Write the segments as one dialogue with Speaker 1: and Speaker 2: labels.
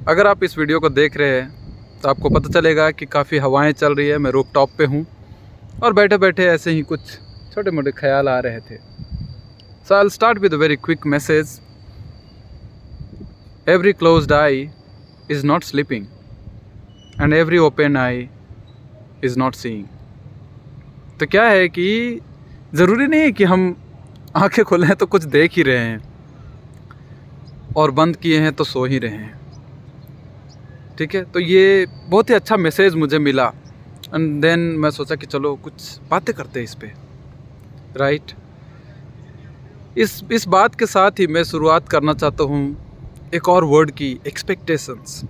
Speaker 1: अगर आप इस वीडियो को देख रहे हैं तो आपको पता चलेगा कि काफ़ी हवाएं चल रही है। मैं रूफटॉप पे हूँ और बैठे बैठे ऐसे ही कुछ छोटे मोटे ख्याल आ रहे थे। So I will start with a very quick message. Every closed eye is not sleeping and every open eye is not seeing. तो क्या है कि ज़रूरी नहीं है कि हम आंखें खोले हैं तो कुछ देख ही रहे हैं और बंद किए हैं तो सो ही रहे हैं। ठीक है, तो ये बहुत ही अच्छा मैसेज मुझे मिला एंड देन मैं सोचा कि चलो कुछ बातें करते हैं इस पे, राइट। इस बात के साथ ही मैं शुरुआत करना चाहता हूँ एक और वर्ड की, एक्सपेक्टेशंस।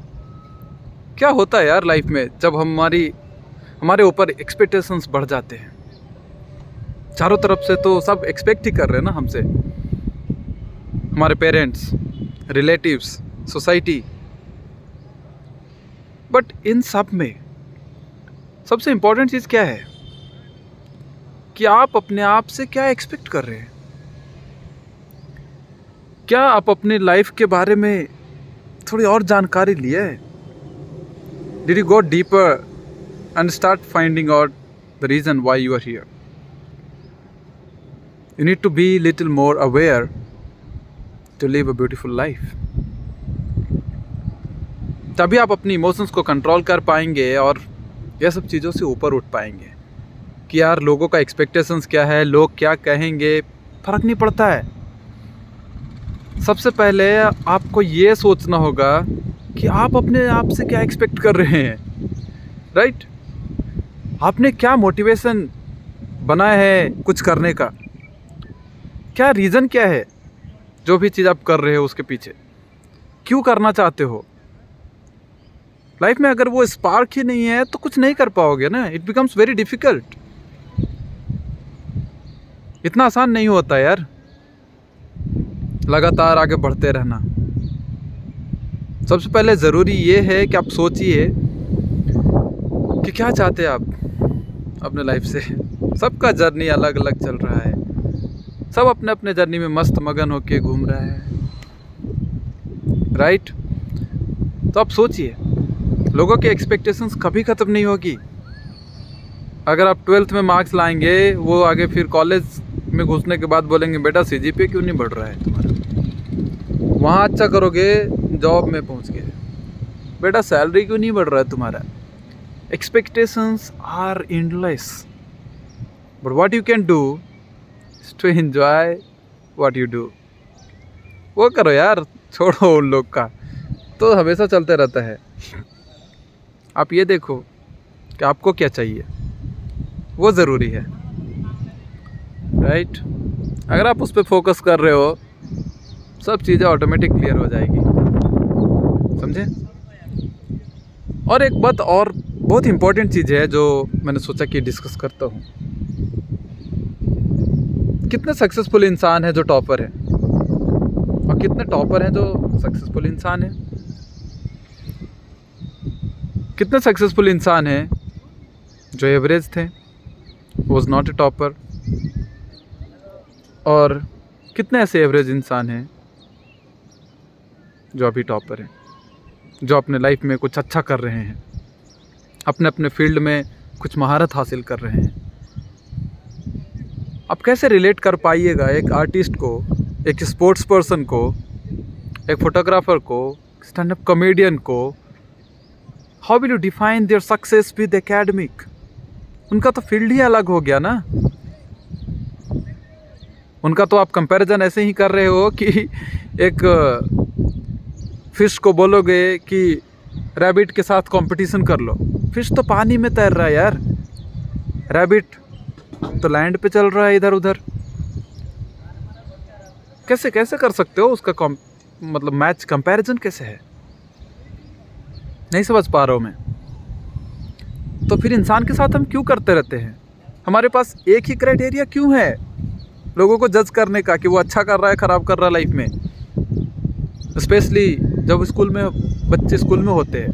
Speaker 1: क्या होता है यार लाइफ में जब हमारे ऊपर एक्सपेक्टेशंस बढ़ जाते हैं। चारों तरफ से तो सब एक्सपेक्ट ही कर रहे हैं ना हमसे, हमारे parents, relatives, society. But in सब में सबसे इम्पोर्टेंट चीज़ क्या है कि आप अपने आप से क्या एक्सपेक्ट कर रहे हैं। क्या आप अपने लाइफ के बारे में थोड़ी और जानकारी लिए? Did you go deeper and start finding out the reason why you are here? You need to be little more aware to live a beautiful life. तभी आप अपनी इमोशंस को कंट्रोल कर पाएंगे और यह सब चीज़ों से ऊपर उठ पाएंगे कि यार लोगों का एक्सपेक्टेशंस क्या है, लोग क्या कहेंगे, फ़र्क नहीं पड़ता है। सबसे पहले आपको ये सोचना होगा कि आप अपने आप से क्या एक्सपेक्ट कर रहे हैं, राइट। आपने क्या मोटिवेशन बनाया है कुछ करने का, क्या रीज़न क्या है जो भी चीज़ आप कर रहे हो उसके पीछे, क्यों करना चाहते हो। लाइफ में अगर वो स्पार्क ही नहीं है तो कुछ नहीं कर पाओगे ना। It becomes very difficult. इतना आसान नहीं होता यार लगातार आगे बढ़ते रहना। सबसे पहले ज़रूरी ये है कि आप सोचिए कि क्या चाहते हैं आप अपने लाइफ से। सबका जर्नी अलग अलग चल रहा है, सब अपने अपने जर्नी में मस्त मगन होके घूम रहा है, राइट। तो आप सोचिए, लोगों के एक्सपेक्टेशंस कभी ख़त्म नहीं होगी। अगर आप 12th में मार्क्स लाएंगे, वो आगे फिर कॉलेज में घुसने के बाद बोलेंगे बेटा CGPA क्यों नहीं बढ़ रहा है तुम्हारा। वहाँ अच्छा करोगे, जॉब में पहुँच गए, बेटा सैलरी क्यों नहीं बढ़ रहा है तुम्हारा। Expectations are endless, but what you can do to enjoy what you do. वो करो यार, छोड़ो उन लोग का, तो हमेशा चलते रहता है। आप ये देखो कि आपको क्या चाहिए, वो ज़रूरी है, राइट। अगर आप उस पर फोकस कर रहे हो, सब चीज़ें ऑटोमेटिक क्लियर हो जाएगी, समझे। और एक बात और बहुत इम्पोर्टेंट चीज़ है जो मैंने सोचा कि डिस्कस करता हूँ। कितने सक्सेसफुल इंसान हैं जो टॉपर हैं और कितने टॉपर हैं जो सक्सेसफुल इंसान हैं। कितने सक्सेसफुल इंसान हैं जो एवरेज थे, वॉज नॉट ए टॉपर, और कितने ऐसे एवरेज इंसान हैं जो अभी टॉपर हैं, जो अपने लाइफ में कुछ अच्छा कर रहे हैं, अपने अपने फील्ड में कुछ महारत हासिल कर रहे हैं। आप कैसे रिलेट कर पाइएगा एक आर्टिस्ट को, एक स्पोर्ट्स पर्सन को, एक फोटोग्राफर को, स्टैंड अप कॉमेडियन को। How will you define their success with academic. उनका तो फील्ड ही अलग हो गया ना। उनका तो आप कंपैरिजन ऐसे ही कर रहे हो कि एक फिश को बोलोगे कि रैबिट के साथ कंपटीशन कर लो। फिश तो पानी में तैर रहा है यार, रैबिट तो लैंड पे चल रहा है इधर उधर। कैसे कैसे कर सकते हो उसका मतलब मैच, कंपैरिजन कैसे है, नहीं समझ पा रहा हूँ मैं। तो फिर इंसान के साथ हम क्यों करते रहते हैं? हमारे पास एक ही क्राइटेरिया क्यों है लोगों को जज करने का कि वो अच्छा कर रहा है, ख़राब कर रहा है लाइफ में। स्पेशली जब बच्चे स्कूल में होते हैं,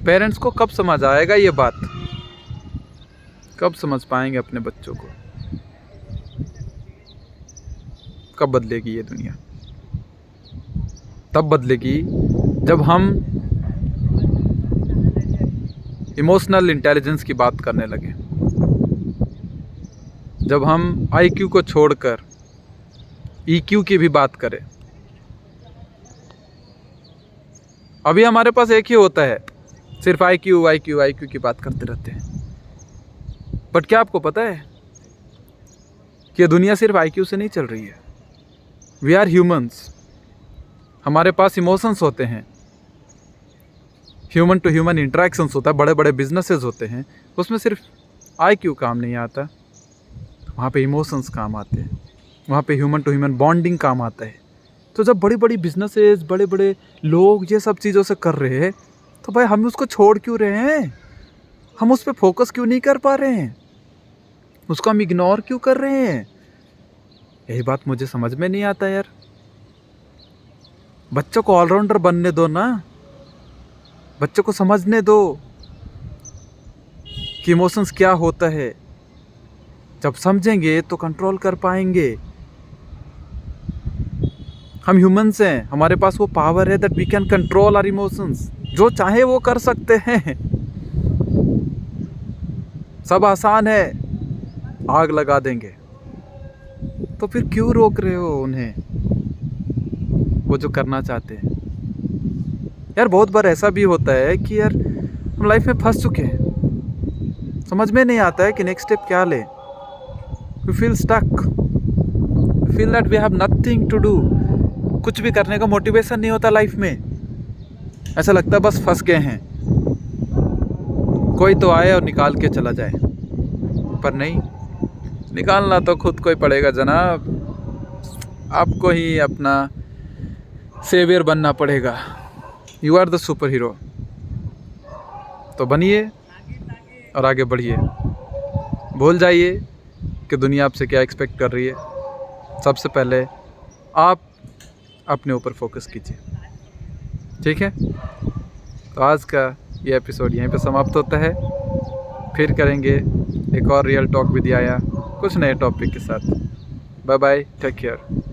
Speaker 1: पेरेंट्स को कब समझ आएगा ये बात, कब समझ पाएंगे अपने बच्चों को, कब बदलेगी ये दुनिया। तब बदलेगी जब हम इमोशनल इंटेलिजेंस की बात करने लगे, जब हम आईक्यू को छोड़कर ईक्यू की भी बात करें। अभी हमारे पास एक ही होता है, सिर्फ आईक्यू आईक्यू आईक्यू की बात करते रहते हैं। बट क्या आपको पता है कि ये दुनिया सिर्फ आईक्यू से नहीं चल रही है। वी आर ह्यूमंस, हमारे पास इमोशंस होते हैं, ह्यूमन टू ह्यूमन इंटरेक्शंस होता है, बड़े बड़े बिजनेसेस होते हैं, उसमें सिर्फ आईक्यू काम नहीं आता, वहाँ पे इमोशंस काम आते हैं, वहाँ पे ह्यूमन टू ह्यूमन बॉन्डिंग काम आता है। तो जब बड़ी बड़ी बिजनेसेस, बड़े बड़े लोग ये सब चीज़ों से कर रहे हैं, तो भाई हम उसको छोड़ क्यों रहे हैं? हम उस पर फोकस क्यों नहीं कर पा रहे हैं? उसको हम इग्नोर क्यों कर रहे हैं? यही बात मुझे समझ में नहीं आता यार। बच्चों को ऑलराउंडर बनने दो ना, बच्चों को समझने दो कि इमोशंस क्या होता है। जब समझेंगे तो कंट्रोल कर पाएंगे। हम ह्यूमंस हैं, हमारे पास वो पावर है that we can control our emotions. जो चाहे वो कर सकते हैं, सब आसान है, आग लगा देंगे। तो फिर क्यों रोक रहे हो उन्हें, वो जो करना चाहते हैं? यार बहुत बार ऐसा भी होता है कि यार हम लाइफ में फंस चुके हैं, समझ में नहीं आता है कि नेक्स्ट स्टेप क्या ले। We feel stuck, we feel that we have nothing to do. कुछ भी करने का मोटिवेशन नहीं होता लाइफ में, ऐसा लगता है बस फंस गए हैं, कोई तो आए और निकाल के चला जाए। पर नहीं, निकालना तो खुद को ही पड़ेगा जनाब, आपको ही अपना सेवियर बनना पड़ेगा। You are the super hero. तो बनिए और आगे बढ़िए। भूल जाइए कि दुनिया आपसे क्या एक्सपेक्ट कर रही है। सबसे पहले आप अपने ऊपर फोकस कीजिए, ठीक है? तो आज का ये एपिसोड यहीं पे समाप्त होता है। फिर करेंगे एक और रियल टॉक विद याया, कुछ नए टॉपिक के साथ। Bye bye, take care.